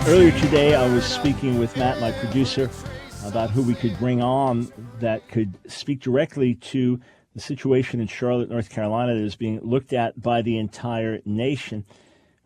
Earlier today, I was speaking with Matt, my producer, about who we could bring on that could speak directly to the situation in Charlotte, North Carolina that is being looked at by the entire nation. I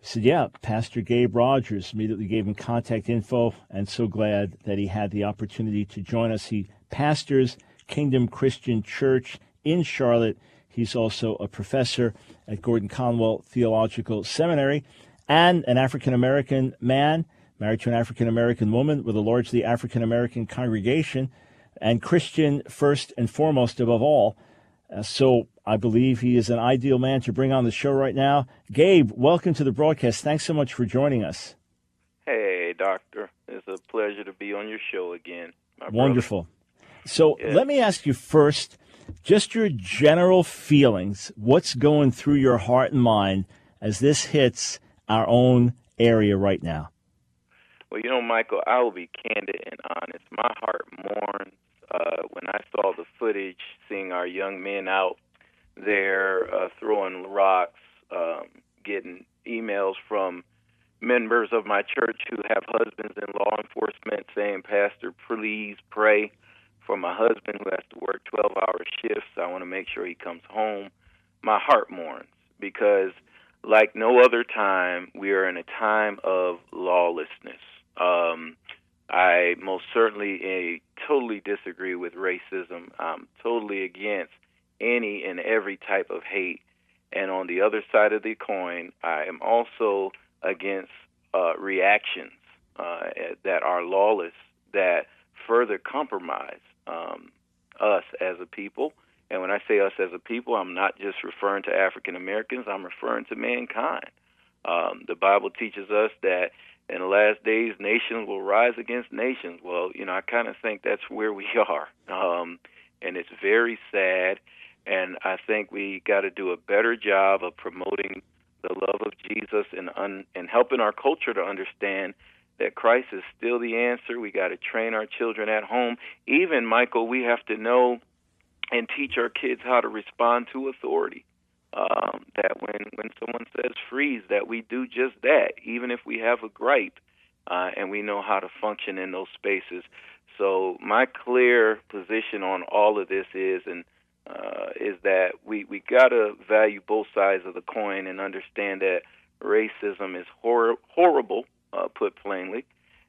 said, yeah, Pastor Gabe Rogers. Immediately gave him contact info, and so glad that he had the opportunity to join us. He pastors Kingdom Christian Church in Charlotte. He's also a professor at Gordon Conwell Theological Seminary and an African-American man married to an African-American woman with a largely African-American congregation and Christian first and foremost above all. So I believe he is an ideal man to bring on the show right now. Gabe, welcome to the broadcast. Thanks so much for joining us. Hey, Doctor. It's a pleasure to be on your show again. Wonderful. So Let me ask you first, just your general feelings. What's going through your heart and mind as this hits our own area right now? Well, Michael, I will be candid and honest. My heart mourns when I saw the footage, seeing our young men out there throwing rocks, getting emails from members of my church who have husbands in law enforcement saying, Pastor, please pray for my husband who has to work 12-hour shifts. I want to make sure he comes home. My heart mourns because, like no other time, we are in a time of lawlessness. I most certainly totally disagree with racism. I'm totally against any and every type of hate. And on the other side of the coin, I am also against reactions that are lawless, that further compromise us as a people. And when I say us as a people, I'm not just referring to African Americans, I'm referring to mankind. The Bible teaches us that in the last days, nations will rise against nations. Well, I kind of think that's where we are. And it's very sad. And I think we got to do a better job of promoting the love of Jesus and helping our culture to understand that Christ is still the answer. We got to train our children at home. Even, Michael, we have to know and teach our kids how to respond to authority. That when someone says freeze, that we do just that, even if we have a gripe, and we know how to function in those spaces. So my clear position on all of this is that we got to value both sides of the coin and understand that racism is horrible, put plainly,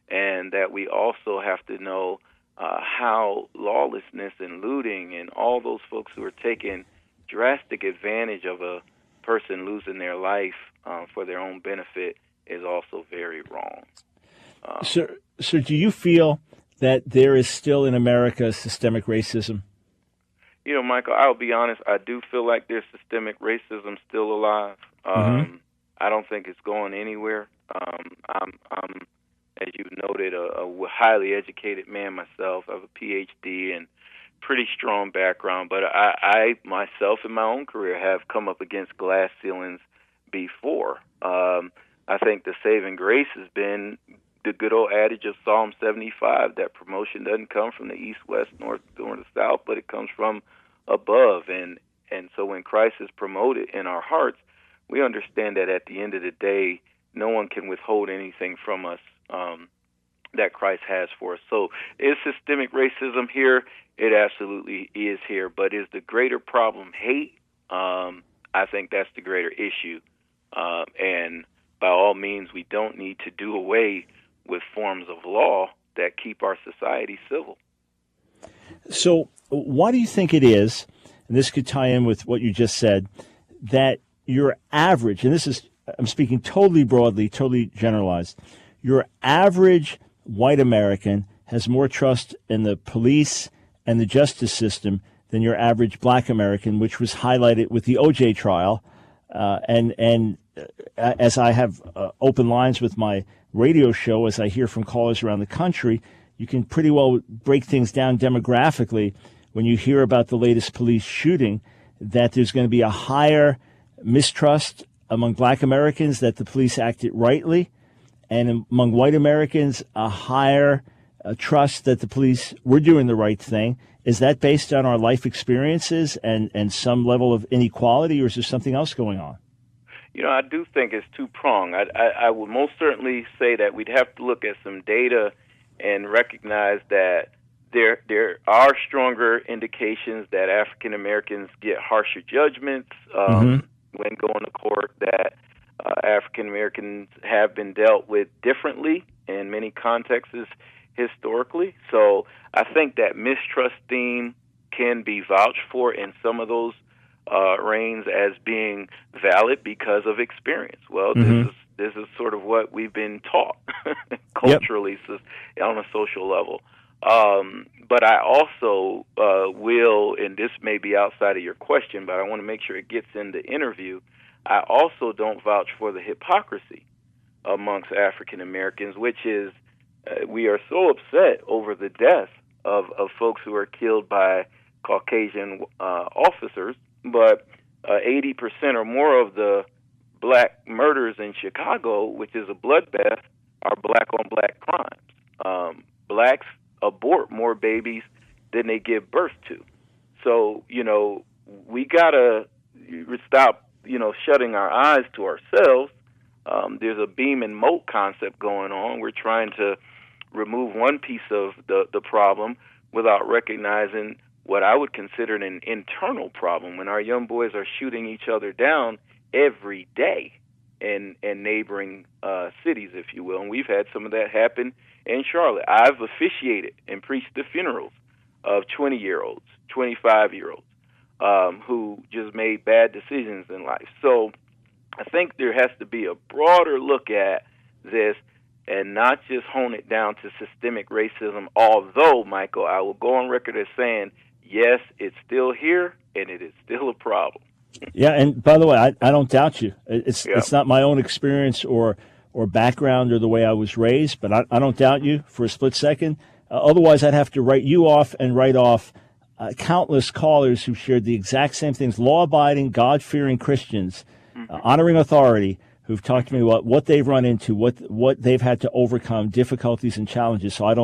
and that we also have to know how lawlessness and looting and all those folks who are taking drastic advantage of a person losing their life for their own benefit is also very wrong. So do you feel that there is still in America systemic racism? Michael, I'll be honest, I do feel like there's systemic racism still alive. I don't think it's going anywhere. I'm as you've noted, a highly educated man myself. I have a PhD and pretty strong background, but I myself in my own career have come up against glass ceilings before. I think the saving grace has been the good old adage of Psalm 75, that promotion doesn't come from the east, west, north, or the south, but it comes from above. And so when Christ is promoted in our hearts, we understand that at the end of the day, no one can withhold anything from us that Christ has for us. So is systemic racism here? It absolutely is here. But is the greater problem hate? I think that's the greater issue. And by all means, we don't need to do away with forms of law that keep our society civil. So why do you think it is, and this could tie in with what you just said, that your average, and I'm speaking totally broadly, totally generalized, your average white American has more trust in the police and the justice system than your average black American, which was highlighted with the OJ trial. And as I have open lines with my radio show, as I hear from callers around the country, you can pretty well break things down demographically when you hear about the latest police shooting, that there's going to be a higher mistrust among black Americans that the police acted rightly, and among white Americans, a higher trust that the police were doing the right thing. Is that based on our life experiences and some level of inequality, or is there something else going on? I do think it's two-pronged. I would most certainly say that we'd have to look at some data and recognize that there are stronger indications that African Americans get harsher judgments when going to court, that African Americans have been dealt with differently in many contexts historically. So I think that mistrust theme can be vouched for in some of those reigns as being valid because of experience. Well, this is sort of what we've been taught culturally, so on a social level. But I also will, and this may be outside of your question, but I want to make sure it gets in the interview, I also don't vouch for the hypocrisy amongst African Americans, which is we are so upset over the death of folks who are killed by Caucasian officers, but 80% or more of the black murders in Chicago, which is a bloodbath, are black-on-black crimes. Blacks abort more babies than they give birth to. So, we got to stop, shutting our eyes to ourselves. There's a beam and moat concept going on. We're trying to remove one piece of the problem without recognizing what I would consider an internal problem when our young boys are shooting each other down every day in neighboring cities, if you will. And we've had some of that happen in Charlotte. I've officiated and preached the funerals of 20-year-olds, 25-year-olds who just made bad decisions in life. So I think there has to be a broader look at this and not just hone it down to systemic racism, although, Michael, I will go on record as saying, yes, it's still here, and it is still a problem. Yeah, and by the way, I don't doubt you. It's not my own experience or background or the way I was raised, but I don't doubt you for a split second. Otherwise, I'd have to write you off and write off countless callers who shared the exact same things, law-abiding, God-fearing Christians, honoring authority, who've talked to me about what they've run into, what they've had to overcome, difficulties and challenges. So I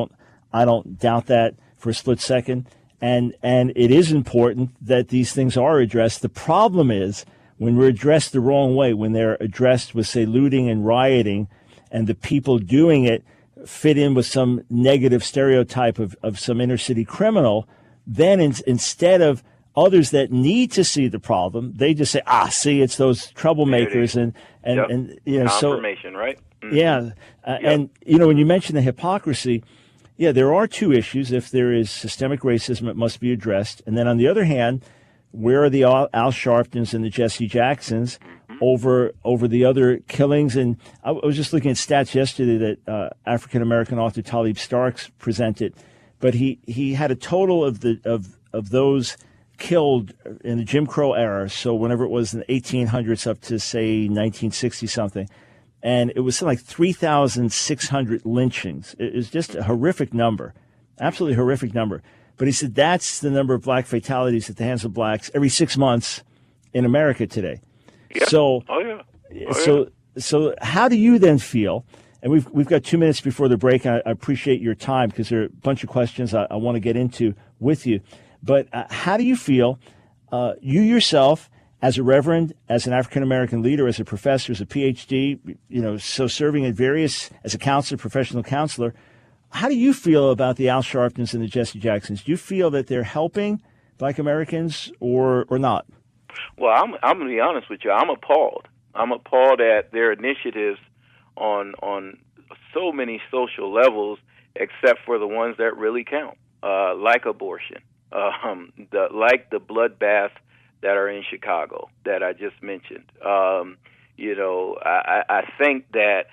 don't doubt that for a split second. And it is important that these things are addressed. The problem is when we're addressed the wrong way, when they're addressed with, say, looting and rioting, and the people doing it fit in with some negative stereotype of some inner city criminal, then instead of others that need to see the problem, they just say, see, it's those troublemakers and confirmation, so, right? Mm-hmm. Yeah. And, when you mention the hypocrisy, yeah, there are two issues. If there is systemic racism, it must be addressed. And then on the other hand, where are the Al Sharptons and the Jesse Jacksons over the other killings? And I was just looking at stats yesterday that African-American author Talib Starks presented, but he had a total of those killed in the Jim Crow era, so whenever it was in the 1800s up to, say, 1960-something, and it was something like 3,600 lynchings. It was just a horrific number, absolutely horrific number. But he said that's the number of black fatalities at the hands of blacks every 6 months in America today. Yeah. So, so how do you then feel? And we've got 2 minutes before the break. I appreciate your time because there are a bunch of questions I want to get into with you. But how do you feel, you yourself, as a reverend, as an African-American leader, as a professor, as a PhD, so serving at various, as a counselor, professional counselor, how do you feel about the Al Sharptons and the Jesse Jacksons? Do you feel that they're helping black Americans or not? Well, I'm going to be honest with you. I'm appalled. I'm appalled at their initiatives on so many social levels, except for the ones that really count, like abortion, like the bloodbath that are in Chicago that I just mentioned. I think that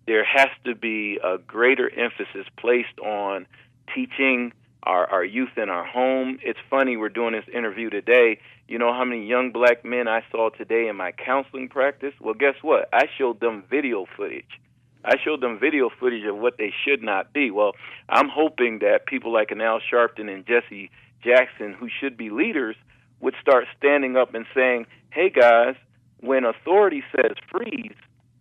there has to be a greater emphasis placed on teaching our youth in our home. It's funny, we're doing this interview today. You know how many young black men I saw today in my counseling practice? Well, guess what? I showed them video footage. I showed them video footage of what they should not be. Well, I'm hoping that people like an Al Sharpton and Jesse Jackson, who should be leaders, would start standing up and saying, hey, guys, when authority says freeze,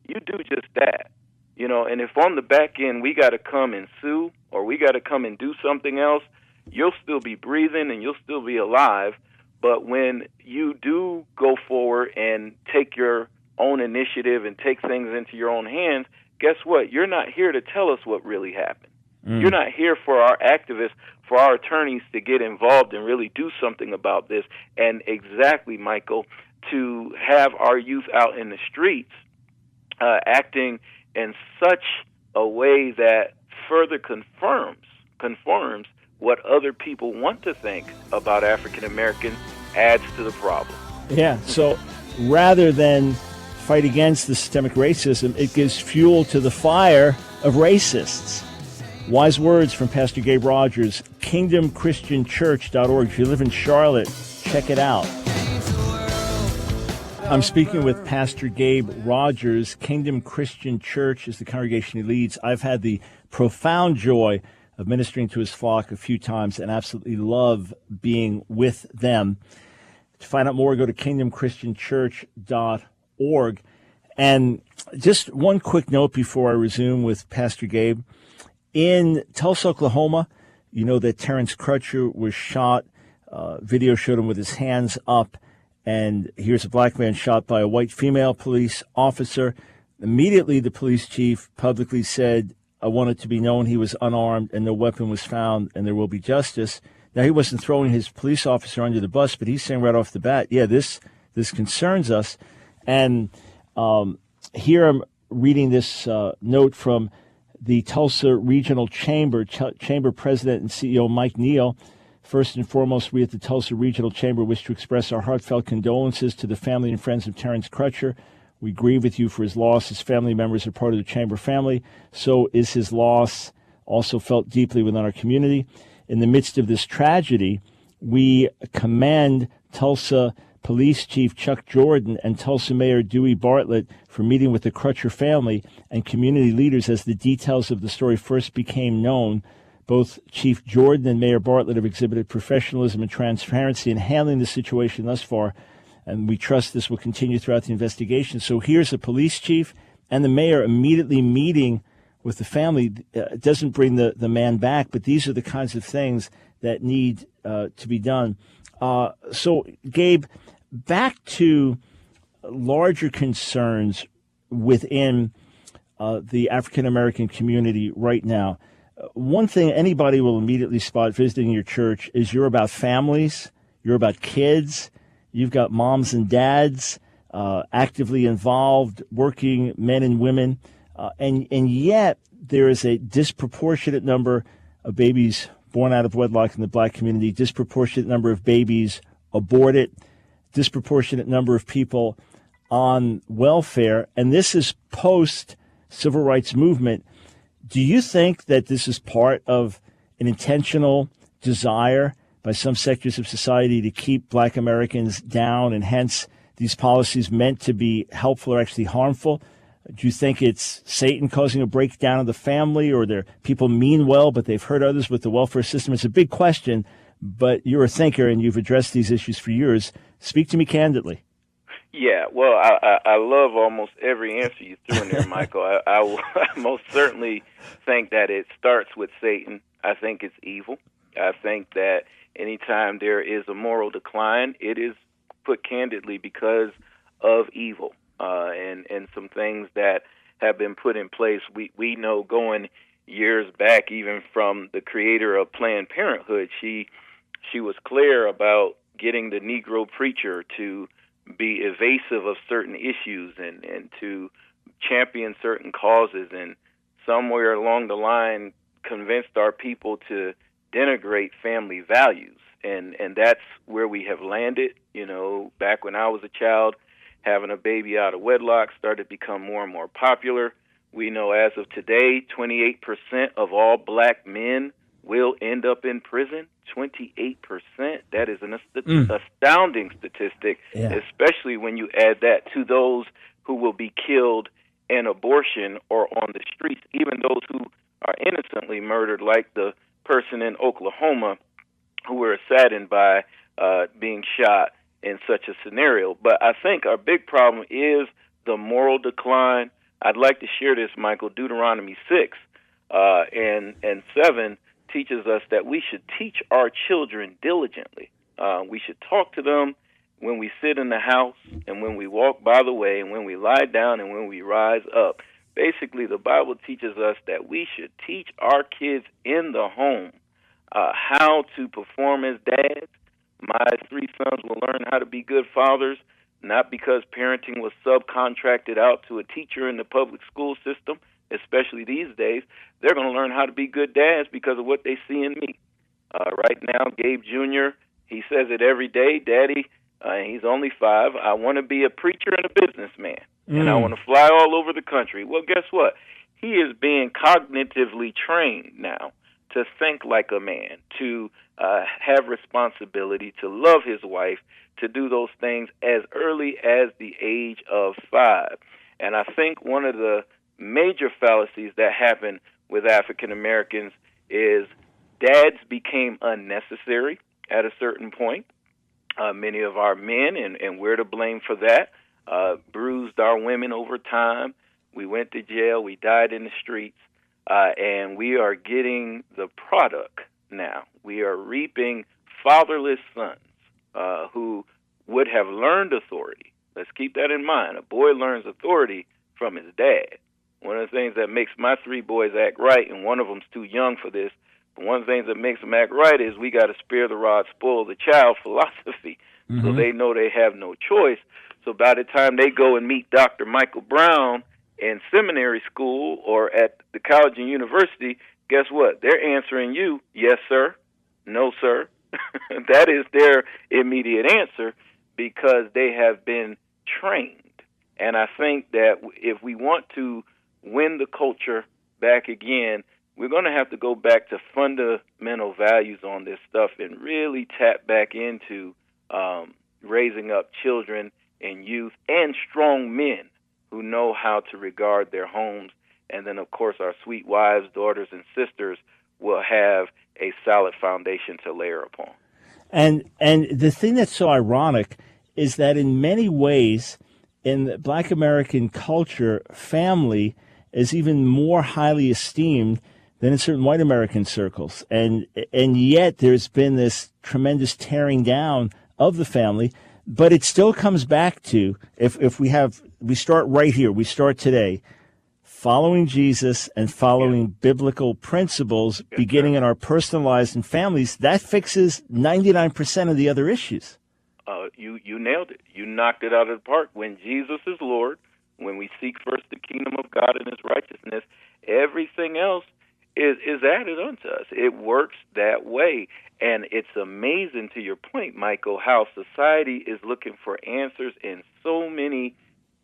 you do just that. And if on the back end we got to come and sue or we got to come and do something else, you'll still be breathing and you'll still be alive. But when you do go forward and take your own initiative and take things into your own hands, guess what? You're not here to tell us what really happened. You're not here for our activists, for our attorneys to get involved and really do something about this. And exactly, Michael, to have our youth out in the streets acting in such a way that further confirms what other people want to think about African Americans adds to the problem. Yeah, so rather than fight against the systemic racism, it gives fuel to the fire of racists. Wise words from Pastor Gabe Rogers, kingdomchristianchurch.org. If you live in Charlotte, check it out. I'm speaking with Pastor Gabe Rogers. Kingdom Christian Church is the congregation he leads. I've had the profound joy of ministering to his flock a few times and absolutely love being with them. To find out more, go to kingdomchristianchurch.org. And just one quick note before I resume with Pastor Gabe. In Tulsa, Oklahoma, you know that Terrence Crutcher was shot. Video showed him with his hands up. And here's a black man shot by a white female police officer. Immediately, the police chief publicly said, I want it to be known he was unarmed and no weapon was found and there will be justice. Now, he wasn't throwing his police officer under the bus, but he's saying right off the bat, yeah, this concerns us. And here I'm reading this note from the Tulsa Regional Chamber President and CEO Mike Neal. First and foremost, we at the Tulsa Regional Chamber wish to express our heartfelt condolences to the family and friends of Terrence Crutcher. We grieve with you for his loss. His family members are part of the Chamber family. So is his loss also felt deeply within our community. In the midst of this tragedy, we commend Tulsa Police Chief Chuck Jordan and Tulsa Mayor Dewey Bartlett for meeting with the Crutcher family and community leaders as the details of the story first became known. Both Chief Jordan and Mayor Bartlett have exhibited professionalism and transparency in handling the situation thus far, and we trust this will continue throughout the investigation. So here's a police chief and the mayor immediately meeting with the family. It doesn't bring the man back, but these are the kinds of things that need to be done. So, Gabe, back to larger concerns within the African-American community right now. One thing anybody will immediately spot visiting your church is you're about families, you're about kids, you've got moms and dads actively involved, working men and women, and yet there is a disproportionate number of babies born out of wedlock in the black community, disproportionate number of babies aborted, disproportionate number of people on welfare, and this is post-civil rights movement. Do you think that this is part of an intentional desire by some sectors of society to keep black Americans down, and hence these policies meant to be helpful or actually harmful? Do you think it's Satan causing a breakdown of the family, or people mean well, but they've hurt others with the welfare system? It's a big question, but you're a thinker and you've addressed these issues for years. Speak to me candidly. Yeah, well, I love almost every answer you threw in there, Michael. I most certainly think that it starts with Satan. I think it's evil. I think that anytime there is a moral decline, it is, put candidly, because of evil and some things that have been put in place. We know going years back, even from the creator of Planned Parenthood, she was clear about getting the Negro preacher to be evasive of certain issues and to champion certain causes, and somewhere along the line convinced our people to denigrate family values. And that's where we have landed. You know, back when I was a child, having a baby out of wedlock started to become more and more popular. We know as of today, 28% of all black men will end up in prison. 28%. That is an astounding statistic, especially when you add that to those who will be killed in abortion or on the streets, even those who are innocently murdered, like the person in Oklahoma who were saddened by being shot in such a scenario. But I think our big problem is the moral decline. I'd like to share this, Michael. Deuteronomy 6 and 7 teaches us that we should teach our children diligently. We should talk to them when we sit in the house and when we walk by the way and when we lie down and when we rise up. Basically, the Bible teaches us that we should teach our kids in the home how to perform as dads. My 3 sons will learn how to be good fathers, not because parenting was subcontracted out to a teacher in the public school system, especially these days. They're going to learn how to be good dads because of what they see in me. Right now, Gabe Jr., he says it every day, Daddy, he's only 5, I want to be a preacher and a businessman, and I want to fly all over the country. Well, guess what? He is being cognitively trained now to think like a man, to have responsibility, to love his wife, to do those things as early as the age of 5. And I think one of the major fallacies that happen with African Americans is dads became unnecessary at a certain point. Many of our men, and we're to blame for that, bruised our women over time. We went to jail. We died in the streets. And we are getting the product now. We are reaping fatherless sons who would have learned authority. Let's keep that in mind. A boy learns authority from his dad. One of the things that makes my 3 boys act right, and one of them's too young for this, but one of the things that makes them act right is we got to spare the rod, spoil the child philosophy. So they know they have no choice. So by the time they go and meet Dr. Michael Brown in seminary school or at the college and university, guess what? They're answering you, yes, sir, no, sir. That is their immediate answer because they have been trained. And I think that if we want to win the culture back again, we're going to have to go back to fundamental values on this stuff and really tap back into raising up children and youth and strong men who know how to regard their homes. And then, of course, our sweet wives, daughters, and sisters will have a solid foundation to layer upon. And the thing that's so ironic is that in many ways, in the Black American culture, family is even more highly esteemed than in certain white American circles. And yet there's been this tremendous tearing down of the family. But it still comes back to, if we start right here, we start today, following Jesus and following biblical principles, beginning in our personal lives and families, that fixes 99% of the other issues. You nailed it. You knocked it out of the park. When Jesus is Lord, when we seek first the kingdom of God and his righteousness, everything else is added unto us. It works that way. And it's amazing, to your point, Michael, how society is looking for answers in so many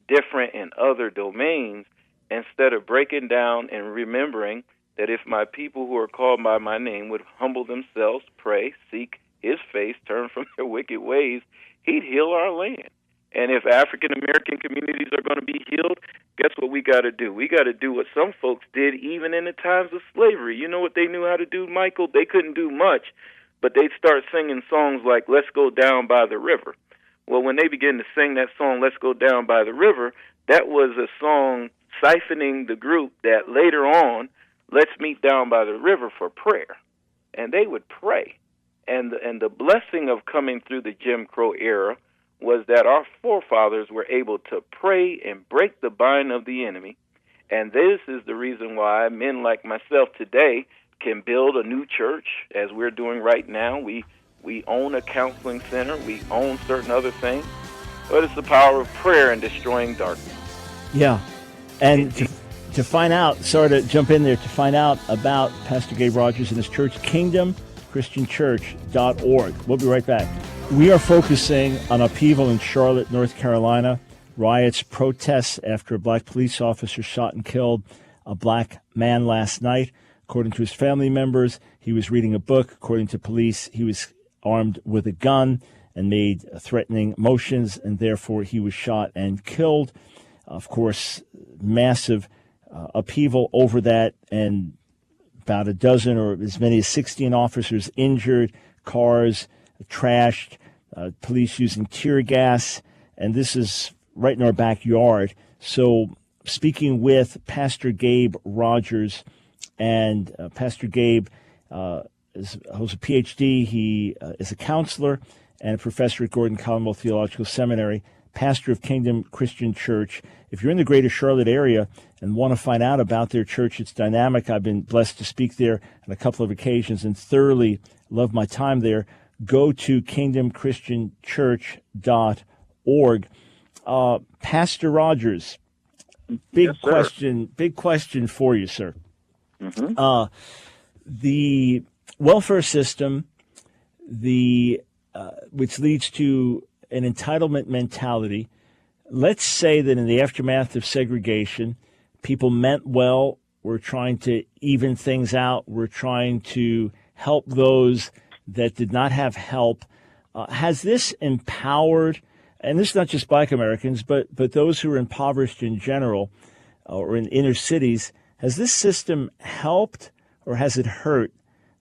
different and other domains instead of breaking down and remembering that if my people who are called by my name would humble themselves, pray, seek his face, turn from their wicked ways, he'd heal our land. And if African American communities are going to be healed, guess what we got to do? We got to do what some folks did even in the times of slavery. You know what they knew how to do, Michael? They couldn't do much, but they'd start singing songs like Let's Go Down by the River. Well, when they began to sing that song, Let's Go Down by the River, that was a song siphoning the group that later on, let's meet down by the river for prayer. And they would pray. And the blessing of coming through the Jim Crow era was that our forefathers were able to pray and break the bind of the enemy. And this is the reason why men like myself today can build a new church, as we're doing right now. We own a counseling center. We own certain other things. But it's the power of prayer in destroying darkness. Yeah. And to find out, sorry to jump in there, to find out about Pastor Gabriel Rogers and his church, kingdomchristianchurch.org. We'll be right back. We are focusing on upheaval in Charlotte, North Carolina, riots, protests after a black police officer shot and killed a black man last night. According to his family members, he was reading a book. According to police, he was armed with a gun and made threatening motions, and therefore he was shot and killed. Of course, massive upheaval over that, and about a dozen or as many as 16 officers injured, cars trashed, police using tear gas, and this is right in our backyard. So speaking with Pastor Gabe Rogers, and Pastor Gabe holds a PhD. He is a counselor, and a professor at Gordon Commonwealth Theological Seminary, pastor of Kingdom Christian Church. If you're in the greater Charlotte area and want to find out about their church, it's dynamic. I've been blessed to speak there on a couple of occasions and thoroughly love my time there. Go to kingdomchristianchurch.org. Pastor Rogers, big question for you, sir. Mm-hmm. The welfare system, which leads to an entitlement mentality. Let's say that in the aftermath of segregation, people meant well. We're trying to even things out. We're trying to help those that did not have help. Has this empowered, and this is not just Black Americans, but those who are impoverished in general or in inner cities, has this system helped or has it hurt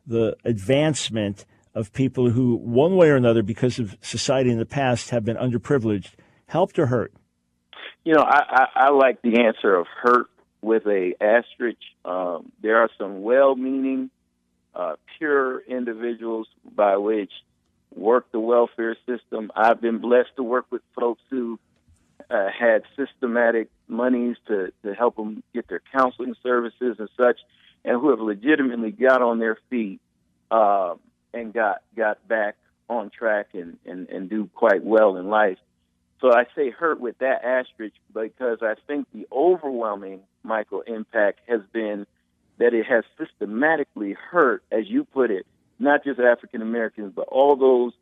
the advancement of people who, one way or another, because of society in the past, have been underprivileged? Helped or hurt? I like the answer of hurt with a asterisk. There are some well-meaning, pure individuals by which work the welfare system. I've been blessed to work with folks who had systematic monies to help them get their counseling services and such, and who have legitimately got on their feet and got back on track and do quite well in life. So I say hurt with that asterisk because I think the overwhelming, Michael, impact has been that it has systematically hurt, as you put it, not just African Americans, but all those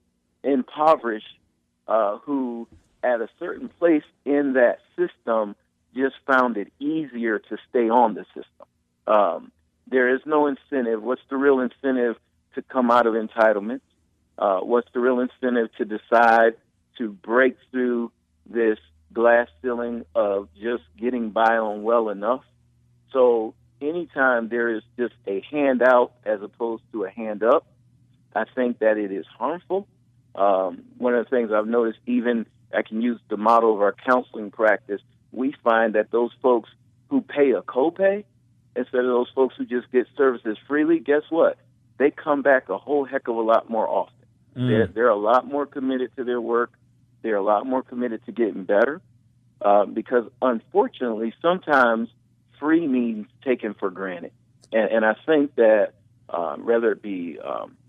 impoverished who, at a certain place in that system, just found it easier to stay on the system. There is no incentive. What's the real incentive to come out of entitlement? What's the real incentive to decide to break through this glass ceiling of just getting by on well enough? So anytime there is just a handout as opposed to a hand up, I think that it is harmful. One of the things I've noticed, even I can use the model of our counseling practice, we find that those folks who pay a copay instead of those folks who just get services freely, guess what? They come back a whole heck of a lot more often. They're a lot more committed to their work. They're a lot more committed to getting better because, unfortunately, sometimes free means taken for granted. And I think that whether it be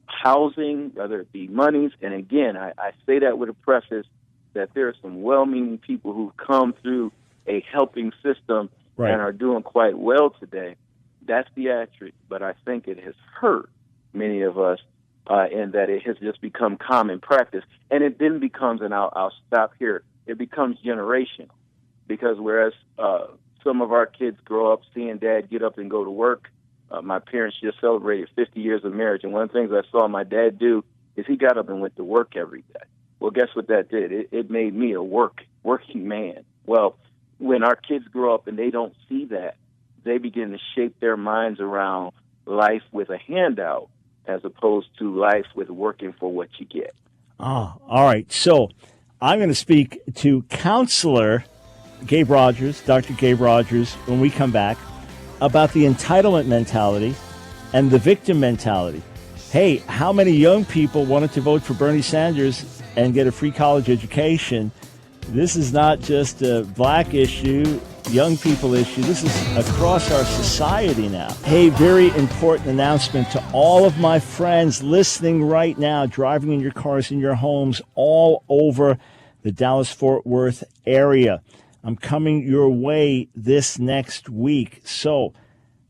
housing, whether it be monies, and again, I say that with a preface that there are some well-meaning people who've come through a helping system and are doing quite well today. That's the asterisk, but I think it has hurt many of us in that it has just become common practice. And it then becomes, and I'll stop here, it becomes generational. Because whereas some of our kids grow up seeing dad get up and go to work, my parents just celebrated 50 years of marriage, and one of the things I saw my dad do is he got up and went to work every day. Well, guess what that did? It made me a working man. Well, when our kids grow up and they don't see that, they begin to shape their minds around life with a handout as opposed to life with working for what you get. All right. So I'm going to speak to counselor Gabe Rogers, Dr. Gabe Rogers, when we come back, about the entitlement mentality and the victim mentality. Hey, how many young people wanted to vote for Bernie Sanders and get a free college education? This is not just a black issue, young people issue. This is across our society now. Hey, very important announcement to all of my friends listening right now, driving in your cars, in your homes, all over the Dallas-Fort Worth area. I'm coming your way this next week. So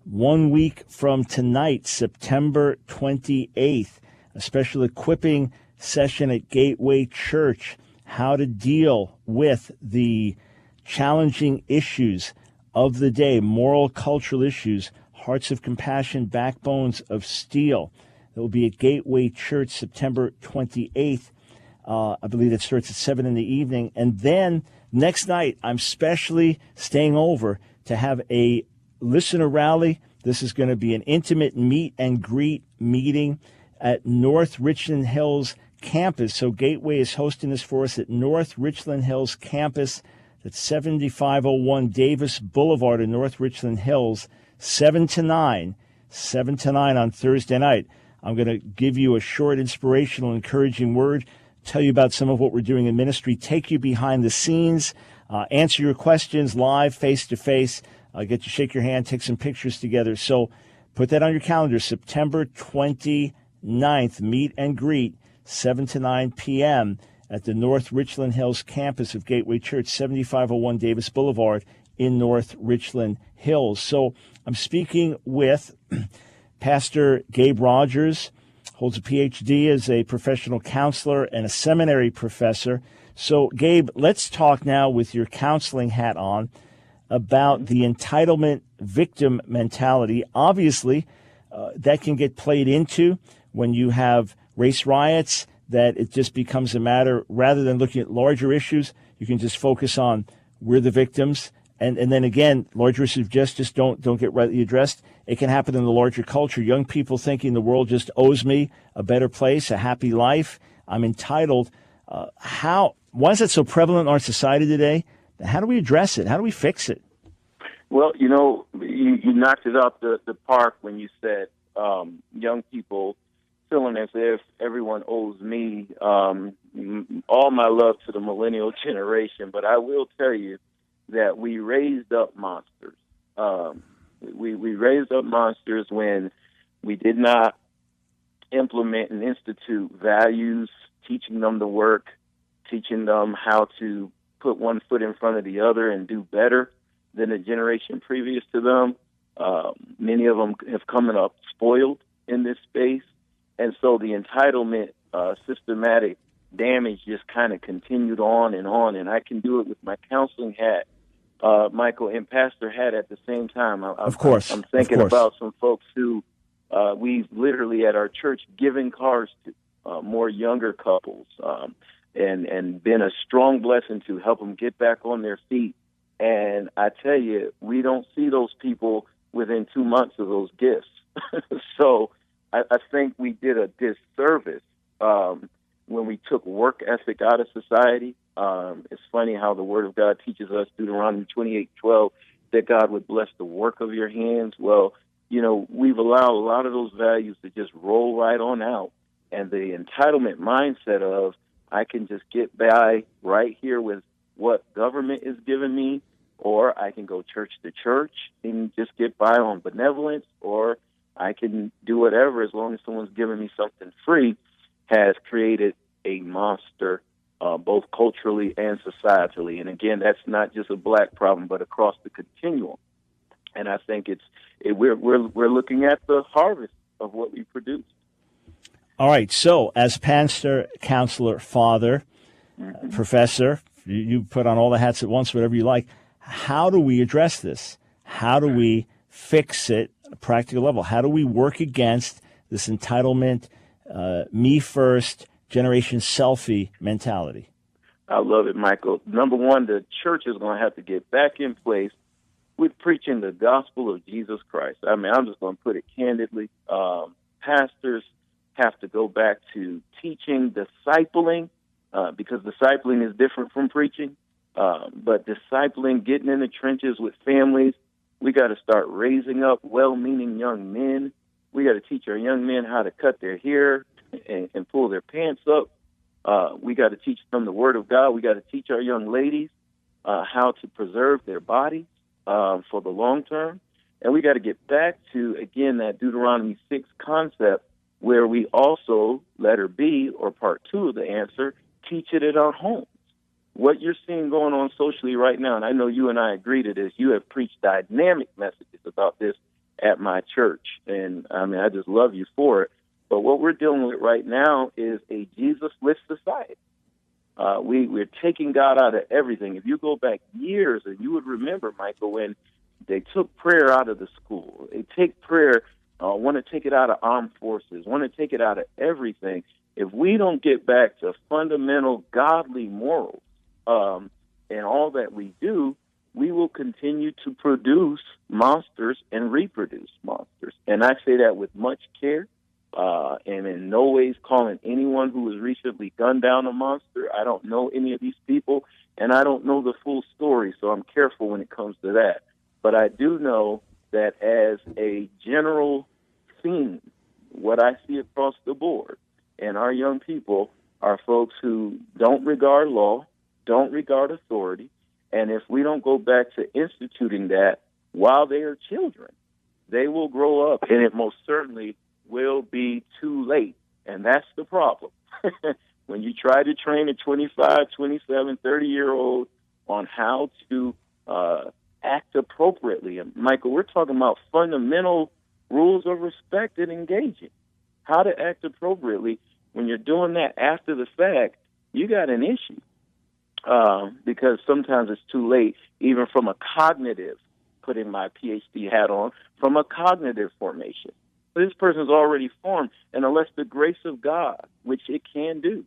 1 week from tonight, September 28th, a special equipping session at Gateway Church, how to deal with the challenging issues of the day, moral, cultural issues, hearts of compassion, backbones of steel. It will be at Gateway Church, September 28th. I believe it starts at 7 in the evening. And then next night, I'm specially staying over to have a listener rally. This is going to be an intimate meet and greet meeting at North Richland Hills campus. So Gateway is hosting this for us at North Richland Hills campus. That's 7501 Davis Boulevard in North Richland Hills, 7 to 9 on Thursday night. I'm going to give you a short, inspirational, encouraging word, tell you about some of what we're doing in ministry, take you behind the scenes, answer your questions live, face-to-face, get you shake your hand, take some pictures together. So put that on your calendar, September 29th, meet and greet, 7 to 9 p.m. at the North Richland Hills campus of Gateway Church, 7501 Davis Boulevard in North Richland Hills. So I'm speaking with Pastor Gabe Rogers, holds a PhD as a professional counselor and a seminary professor. So, Gabe, let's talk now with your counseling hat on about the entitlement victim mentality. Obviously, that can get played into when you have race riots, that it just becomes a matter, rather than looking at larger issues, you can just focus on we're the victims. And then again, larger issues just don't get rightly addressed. It can happen in the larger culture. Young people thinking the world just owes me a better place, a happy life. I'm entitled. Why is that so prevalent in our society today? How do we address it? How do we fix it? Well, you knocked it out the park when you said young people feeling as if everyone owes me. All my love to the millennial generation, but I will tell you that we raised up monsters. We raised up monsters when we did not implement and institute values, teaching them to work, teaching them how to put one foot in front of the other and do better than the generation previous to them. Many of them have come up spoiled in this space. And so the entitlement, systematic damage just kind of continued on. And I can do it with my counseling hat, Michael, and pastor hat at the same time. Of course. I'm thinking about some folks who we've literally at our church given cars to, more younger couples, and been a strong blessing to help them get back on their feet. And I tell you, we don't see those people within 2 months of those gifts. So I think we did a disservice when we took work ethic out of society. It's funny how the Word of God teaches us, Deuteronomy 28:12, that God would bless the work of your hands. Well, we've allowed a lot of those values to just roll right on out. And the entitlement mindset of, I can just get by right here with what government is giving me, or I can go church to church and just get by on benevolence, or I can do whatever as long as someone's giving me something free, has created a monster, both culturally and societally. And again, that's not just a black problem, but across the continuum. And I think we're looking at the harvest of what we produce. All right. So, as pastor, counselor, father, professor, you put on all the hats at once, whatever you like. How do we address this? How do we fix it at a practical level? How do we work against this entitlement, me first, generation selfie mentality? I love it, Michael. Number one, the church is going to have to get back in place with preaching the gospel of Jesus Christ. I mean, I'm just going to put it candidly. Pastors have to go back to teaching, discipling, because discipling is different from preaching. But discipling, getting in the trenches with families, we got to start raising up well-meaning young men. We got to teach our young men how to cut their hair and pull their pants up. We got to teach them the Word of God. We got to teach our young ladies how to preserve their bodies for the long term. And we got to get back to, again, that Deuteronomy 6 concept where we also, letter B, or part 2 of the answer, teach it at our homes. What you're seeing going on socially right now, and I know you and I agree to this, you have preached dynamic messages about this at my church. And, I mean, I just love you for it. But what we're dealing with right now is a Jesus-less society. We're taking God out of everything. If you go back years, and you would remember, Michael, when they took prayer out of the school, they take prayer, want to take it out of armed forces, want to take it out of everything. If we don't get back to fundamental godly morals in all that we do, we will continue to produce monsters and reproduce monsters. And I say that with much care. And in no ways calling anyone who was recently gunned down a monster. I don't know any of these people, and I don't know the full story, so I'm careful when it comes to that. But I do know that as a general theme, what I see across the board, and our young people are folks who don't regard law, don't regard authority, and if we don't go back to instituting that while they are children, they will grow up, and it most certainly will be too late. And that's the problem. When you try to train a 25, 27, 30-year-old on how to act appropriately, and Michael, we're talking about fundamental rules of respect and engaging, how to act appropriately. When you're doing that after the fact, you got an issue because sometimes it's too late, even from a cognitive, putting my PhD hat on, from a cognitive formation. This person's already formed, and unless the grace of God, which it can do,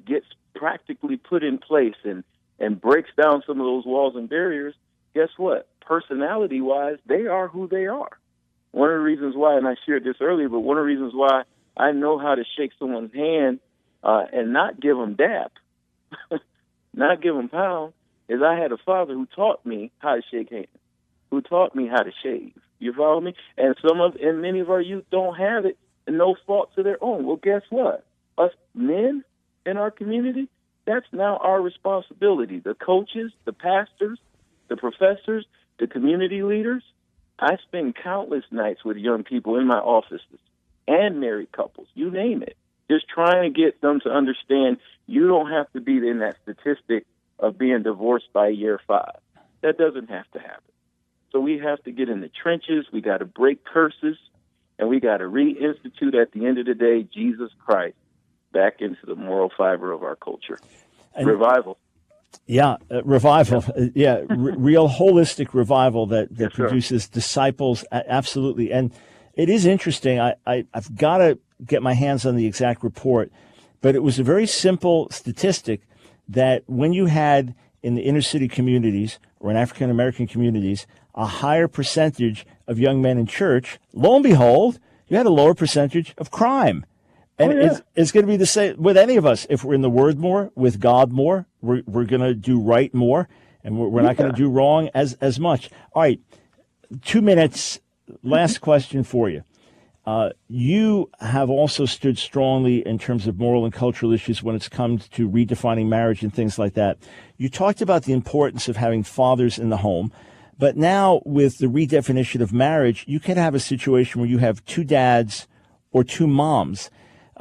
gets practically put in place and breaks down some of those walls and barriers, guess what? Personality-wise, they are who they are. One of the reasons why, and I shared this earlier, but one of the reasons why I know how to shake someone's hand and not give them dap, not give them pound, is I had a father who taught me how to shake hands, who taught me how to shave. You follow me? And many of our youth don't have it, and no fault to their own. Well, guess what? Us men in our community, that's now our responsibility. The coaches, the pastors, the professors, the community leaders. I spend countless nights with young people in my offices and married couples, you name it, just trying to get them to understand you don't have to be in that statistic of being divorced by year 5. That doesn't have to happen. So we have to get in the trenches. We got to break curses, and we got to reinstitute at the end of the day Jesus Christ back into the moral fiber of our culture. And revival. Yeah, revival. Real holistic revival that Yes, produces disciples. Absolutely. And it is interesting. I've got to get my hands on the exact report, but it was a very simple statistic that when you had in the inner city communities or in African American communities a higher percentage of young men in church, lo and behold, you had a lower percentage of crime. And it's going to be the same with any of us. If we're in the Word more, with God more, we're going to do right more, and we're not going to do wrong as much. All right, 2 minutes. Last question for you. You have also stood strongly in terms of moral and cultural issues when it's come to redefining marriage and things like that. You talked about the importance of having fathers in the home, but now with the redefinition of marriage, you can have a situation where you have 2 dads or 2 moms.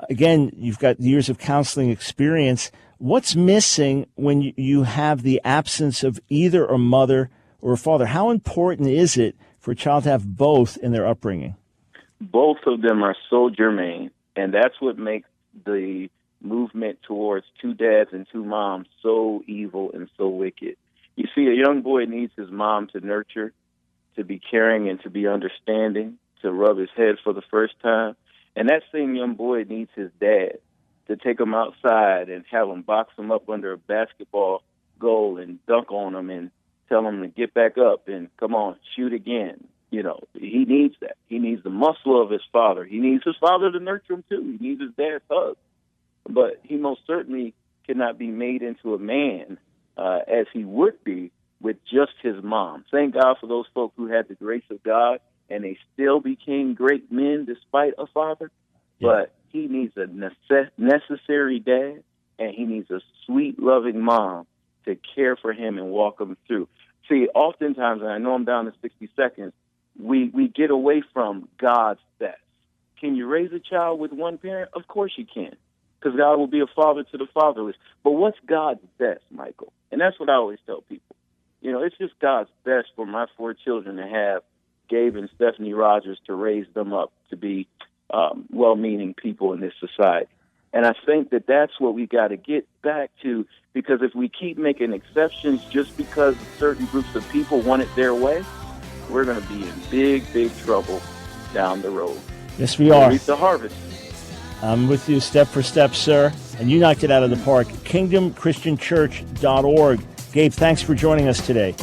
Again, you've got years of counseling experience. What's missing when you have the absence of either a mother or a father? How important is it for a child to have both in their upbringing? Both of them are so germane, and that's what makes the movement towards 2 dads and 2 moms so evil and so wicked. You see, a young boy needs his mom to nurture, to be caring and to be understanding, to rub his head for the first time. And that same young boy needs his dad to take him outside and have him box him up under a basketball goal and dunk on him and tell him to get back up and come on, shoot again. You know, he needs that. He needs the muscle of his father. He needs his father to nurture him too. He needs his dad's hug. But he most certainly cannot be made into a man as he would be with just his mom. Thank God for those folk who had the grace of God and they still became great men despite a father. Yeah. But he needs a necessary dad, and he needs a sweet, loving mom to care for him and walk him through. See, oftentimes, and I know I'm down to 60 seconds, we get away from God's best. Can you raise a child with one parent? Of course you can, because God will be a father to the fatherless. But what's God's best, Michael? And that's what I always tell people. You know, it's just God's best for my 4 children to have Gabe and Stephanie Rogers, to raise them up to be well-meaning people in this society. And I think that that's what we got to get back to, because if we keep making exceptions just because certain groups of people want it their way, we're going to be in big, big trouble down the road. Yes, we are. Reap the harvest. I'm with you step for step, sir. And you knocked it out of the park. KingdomChristianChurch.org. Gabe, thanks for joining us today.